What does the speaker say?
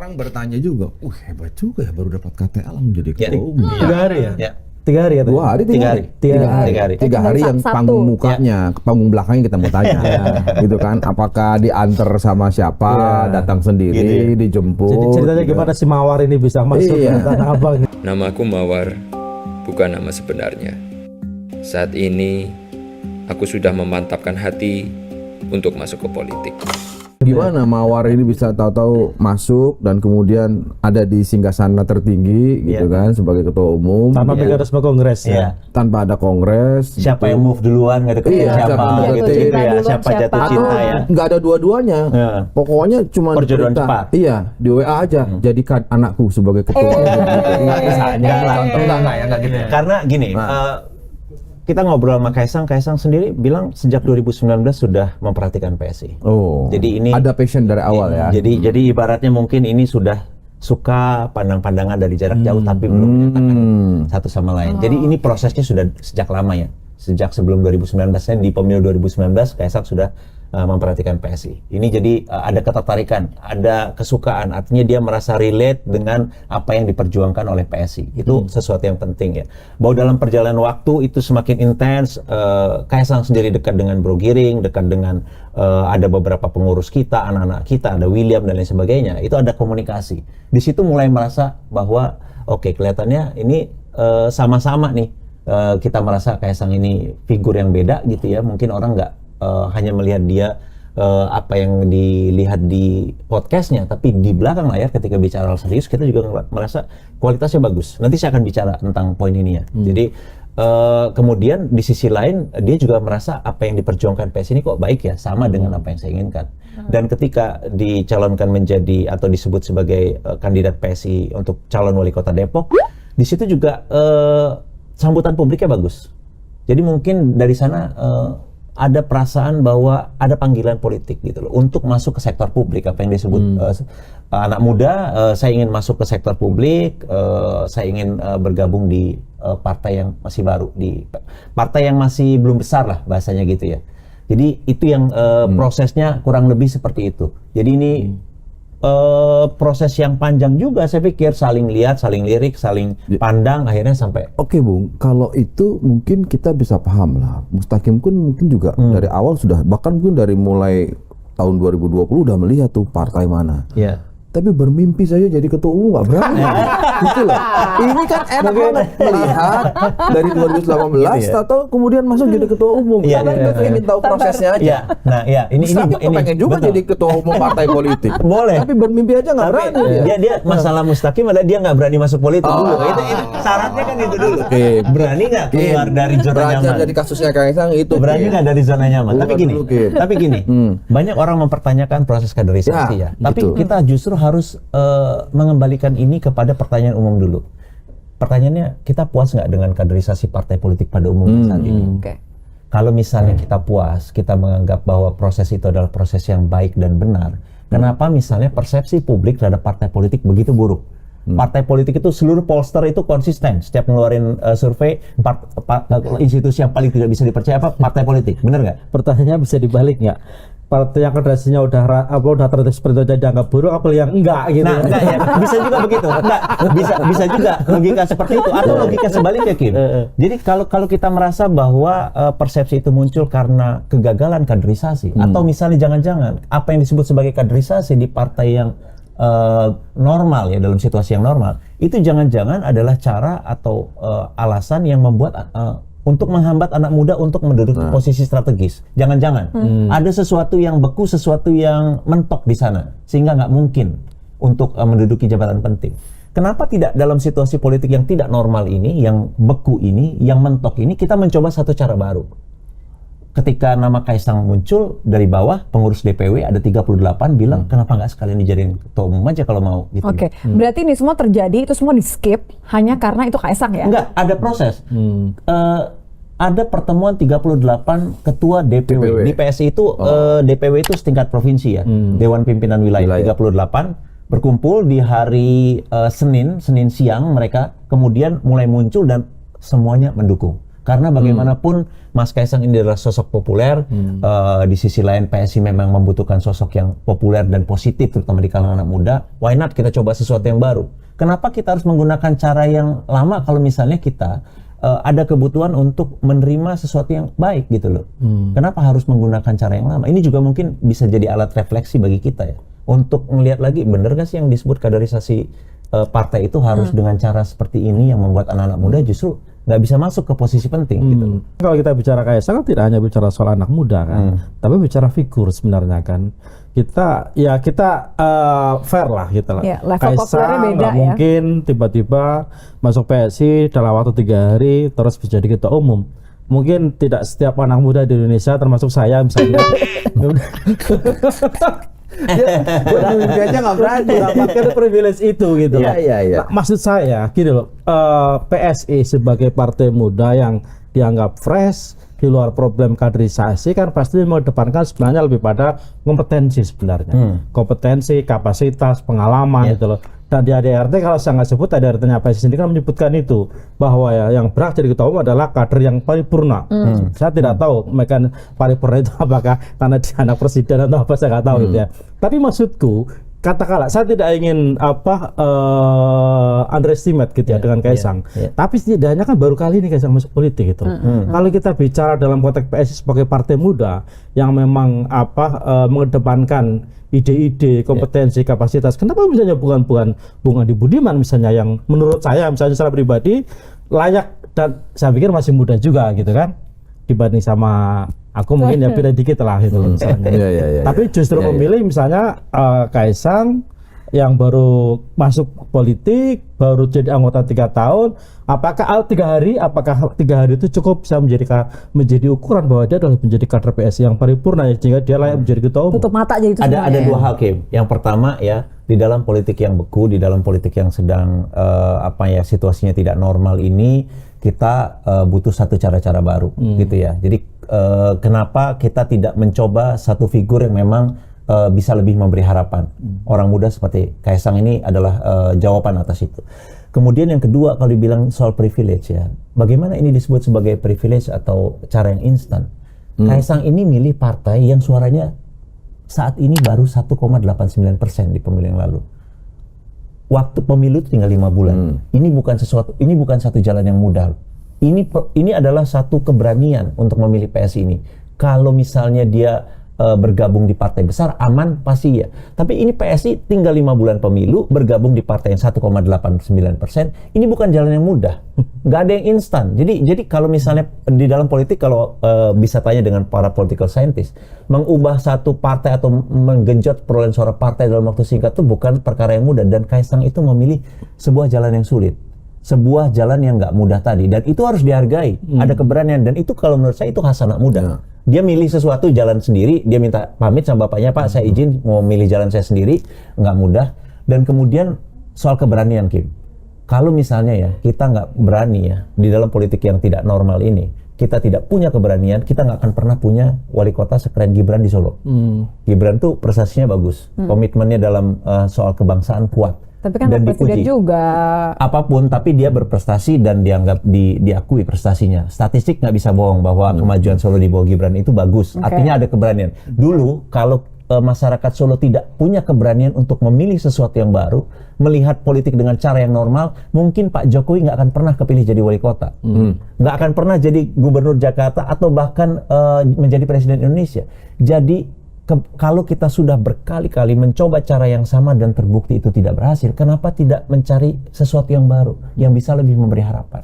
orang bertanya juga, hebat juga ya baru dapat KTL menjadi ketua umum. 3 hari ya? Ya. 3 hari ya? 2 hari, 3 hari. 3 hari yang panggung mukanya, panggung belakangnya kita mau tanya. Gitu kan, apakah diantar sama siapa, datang sendiri, dijemput. Jadi ceritanya gimana si Mawar ini bisa masuk ke Tanah Abang? Namaku Mawar, bukan nama sebenarnya. Saat ini, aku sudah memantapkan hati untuk masuk ke politik. Gimana Mawar ini bisa tahu-tahu masuk dan kemudian ada di singgasana tertinggi gitu kan sebagai ketua umum Tanpa mekanisme kongres ya. Tanpa ada kongres. Siapa yang move duluan nggak deket siapa gitu ya, siapa jatuh cinta ya. Nggak ada dua-duanya. Pokoknya cuma perjodohan cepat. Iya, di WA aja. Jadikan anakku sebagai ketua umum. Enggak gitu. Karena gini, kita ngobrol sama Kaisang sendiri bilang sejak 2019 sudah memperhatikan PSI. Oh. Jadi ini ada passion dari awal ya. Jadi ibaratnya mungkin ini sudah suka pandang-pandangan dari jarak jauh tapi belum menyatakan satu sama lain. Jadi ini prosesnya sudah sejak lama ya. Sejak sebelum 2019 di pemilu 2019 Kaisang sudah memperhatikan PSI. Ini jadi ada ketertarikan, ada kesukaan. Artinya dia merasa relate dengan apa yang diperjuangkan oleh PSI. Itu sesuatu yang penting ya. Bahwa dalam perjalanan waktu itu semakin intens. Kaisang sendiri dekat dengan Bro Giring, dekat dengan ada beberapa pengurus kita, anak-anak kita, ada William dan lain sebagainya. Itu ada komunikasi. Di situ mulai merasa bahwa oke, kelihatannya ini sama-sama nih. Kita merasa Kaisang ini figur yang beda gitu ya. Mungkin orang nggak hanya melihat dia apa yang dilihat di podcastnya, tapi di belakang layar ketika bicara serius kita juga merasa kualitasnya bagus. Nanti saya akan bicara tentang poin ini ya. Jadi kemudian di sisi lain dia juga merasa apa yang diperjuangkan PSI ini kok baik ya, sama dengan apa yang saya inginkan. Dan ketika dicalonkan menjadi atau disebut sebagai kandidat PSI untuk calon wali kota Depok, di situ juga sambutan publiknya bagus. Jadi mungkin dari sana ada perasaan bahwa ada panggilan politik gitu loh untuk masuk ke sektor publik, apa yang disebut anak muda, saya ingin masuk ke sektor publik, saya ingin bergabung di partai yang masih baru, di partai yang masih belum besar lah bahasanya gitu ya. Jadi itu yang prosesnya kurang lebih seperti itu. Jadi ini proses yang panjang juga, saya pikir, saling lihat, saling lirik, saling pandang, akhirnya sampai. Oke Bung, kalau itu mungkin kita bisa paham lah. Mustaqim pun mungkin juga dari awal sudah, bahkan mungkin dari mulai tahun 2020 udah melihat tuh partai mana. Iya. Tapi bermimpi saja jadi ketua umum nggak berani. Gitu loh. Ini kan enak banget melihat dari 2018 atau kemudian masuk jadi ketua umum. Karena kita ingin tahu prosesnya aja. Nah, ya ini pengen juga jadi ketua umum partai politik. Boleh. Tapi bermimpi aja nggak berani. Dia masalah Mustaqim adalah dia nggak berani masuk politik dulu. Itu syaratnya kan itu dulu. Berani nggak keluar dari zona nyaman? Dari kasusnya Kaisang itu. Berani nggak dari zona nyaman? Tapi gini, banyak orang mempertanyakan proses kaderisasi ya. Tapi kita justru harus mengembalikan ini kepada pertanyaan umum dulu. Pertanyaannya, kita puas nggak dengan kaderisasi partai politik pada umumnya saat ini? Kalau misalnya kita puas, kita menganggap bahwa proses itu adalah proses yang baik dan benar, kenapa misalnya persepsi publik terhadap partai politik begitu buruk? Partai politik itu seluruh pollster itu konsisten setiap ngeluarin survei institusi yang paling tidak bisa dipercaya apa? Partai politik, bener nggak? Pertanyaannya bisa dibalik nggak? Partai yang kaderisasinya udah tertib seperti itu dianggap buruk, apa yang enggak gitu? Nah, enggak ya, bisa juga begitu. Enggak, bisa juga logika seperti itu atau logika sebaliknya, Kim. Jadi kalau kita merasa bahwa persepsi itu muncul karena kegagalan kaderisasi atau misalnya jangan-jangan apa yang disebut sebagai kaderisasi di partai yang normal ya, dalam situasi yang normal, itu jangan-jangan adalah cara atau alasan yang membuat untuk menghambat anak muda untuk menduduki posisi strategis. Jangan-jangan ada sesuatu yang beku, sesuatu yang mentok di sana, sehingga nggak mungkin untuk menduduki jabatan penting. Kenapa tidak dalam situasi politik yang tidak normal ini, yang beku ini, yang mentok ini, kita mencoba satu cara baru. Ketika nama Kaisang muncul dari bawah, pengurus DPW ada 38 bilang, kenapa nggak sekalian dijadiin ketua umum aja kalau mau gitu. Oke, berarti ini semua terjadi, itu semua di skip hanya karena itu Kaisang ya? Enggak, ada proses. Ada pertemuan 38 ketua DPW. Di PSI itu DPW itu setingkat provinsi ya, Dewan Pimpinan Wilayah. 38 berkumpul di hari Senin siang mereka kemudian mulai muncul dan semuanya mendukung. Karena bagaimanapun Mas Kaisang ini adalah sosok populer, di sisi lain PSI memang membutuhkan sosok yang populer dan positif, terutama di kalangan anak muda. Why not kita coba sesuatu yang baru? Kenapa kita harus menggunakan cara yang lama kalau misalnya kita ada kebutuhan untuk menerima sesuatu yang baik gitu loh. Kenapa harus menggunakan cara yang lama? Ini juga mungkin bisa jadi alat refleksi bagi kita ya. Untuk melihat lagi, bener gak sih yang disebut kaderisasi partai itu harus dengan cara seperti ini yang membuat anak-anak muda justru nggak bisa masuk ke posisi penting gitu loh. Kalau kita bicara Kaisang kan tidak hanya bicara soal anak muda kan, tapi bicara figur sebenarnya kan. Kita fair lah gitu lah. Ya, level populernya Kaisang beda nggak ya. mungkin tiba-tiba masuk PSI dalam waktu 3 hari terus menjadi ketua umum. Mungkin tidak setiap anak muda di Indonesia termasuk saya misalnya. Dia aja nggak berani. Mendapatkan privilege itu gitu loh. Iya. Nah, maksud saya gini loh, PSI sebagai partai muda yang dianggap fresh di luar problem kaderisasi kan pasti mengedepankan sebenarnya lebih pada kompetensi sebenarnya. Kompetensi, kapasitas, pengalaman gitu loh. Dan di ADRT kalau saya nggak sebut, ADRT-nya PSI sendiri kan menyebutkan itu bahwa ya yang berhak jadi ketua umum adalah kader yang paripurna. Saya tidak tahu mereka paripurna itu apakah karena dia anak presiden atau apa, saya nggak tahu gitu ya. Tapi maksudku katakanlah saya tidak ingin underestimate gitu ya dengan Kaisang. Tapi setidaknya kan baru kali ini Kaisang masuk politik gitu. Kalau kita bicara dalam konteks PSI sebagai partai muda yang memang mengedepankan ide-ide, kompetensi, kapasitas. Kenapa misalnya bukan Bung Adi Budiman misalnya yang menurut saya misalnya secara pribadi layak dan saya pikir masih muda juga gitu kan dibanding sama aku mungkin ya beda dikit lah gitu loh misalnya. Tapi justru memilih misalnya Kaisang yang baru masuk politik, baru jadi anggota 3 tahun, apakah 3 hari itu cukup bisa menjadi ukuran bahwa dia adalah menjadi kader PSI yang paripurna ya, sehingga dia layak menjadi ketua umum? Tutup mata jadi itu Ada semuanya. 2 hal, Kim. Yang pertama ya, di dalam politik yang beku, di dalam politik yang sedang situasinya tidak normal ini, kita butuh satu cara-cara baru gitu ya. Jadi kenapa kita tidak mencoba satu figur yang memang bisa lebih memberi harapan. Orang muda seperti Kaisang ini adalah jawaban atas itu. Kemudian yang kedua, kalau dibilang soal privilege ya, bagaimana ini disebut sebagai privilege atau cara yang instan? Kaisang ini milih partai yang suaranya saat ini baru 1,89% di pemilu yang lalu. Waktu pemilu tinggal 5 bulan. Ini bukan satu jalan yang mudah. Ini adalah satu keberanian untuk memilih PSI ini. Kalau misalnya dia bergabung di partai besar, aman pasti ya. Tapi ini PSI tinggal 5 bulan pemilu, bergabung di partai yang 1,89%, ini bukan jalan yang mudah. Nggak ada yang instan. Jadi kalau misalnya di dalam politik, kalau bisa tanya dengan para political scientist, mengubah satu partai atau menggenjot perolehan suara partai dalam waktu singkat itu bukan perkara yang mudah. Dan Kaisang itu memilih sebuah jalan yang sulit. Sebuah jalan yang nggak mudah tadi. Dan itu harus dihargai. Ada keberanian. Dan itu kalau menurut saya itu khas anak muda. Dia milih sesuatu jalan sendiri, dia minta pamit sama bapaknya, Pak saya izin mau milih jalan saya sendiri, nggak mudah. Dan kemudian soal keberanian, Kim. Kalau misalnya ya, kita nggak berani ya, di dalam politik yang tidak normal ini, kita tidak punya keberanian, kita nggak akan pernah punya wali kota sekeren Gibran di Solo. Gibran tuh prestasinya bagus, komitmennya dalam soal kebangsaan kuat. Tapi kan dan presiden dipuji. juga. Apapun, tapi dia berprestasi dan dianggap diakui prestasinya. Statistik nggak bisa bohong bahwa kemajuan Solo di bawah Gibran itu bagus. Artinya ada keberanian. Dulu kalau masyarakat Solo tidak punya keberanian untuk memilih sesuatu yang baru, melihat politik dengan cara yang normal, mungkin Pak Jokowi nggak akan pernah kepilih jadi wali kota, nggak akan pernah jadi gubernur Jakarta atau bahkan menjadi presiden Indonesia. Jadi kalau kita sudah berkali-kali mencoba cara yang sama dan terbukti itu tidak berhasil, kenapa tidak mencari sesuatu yang baru yang bisa lebih memberi harapan?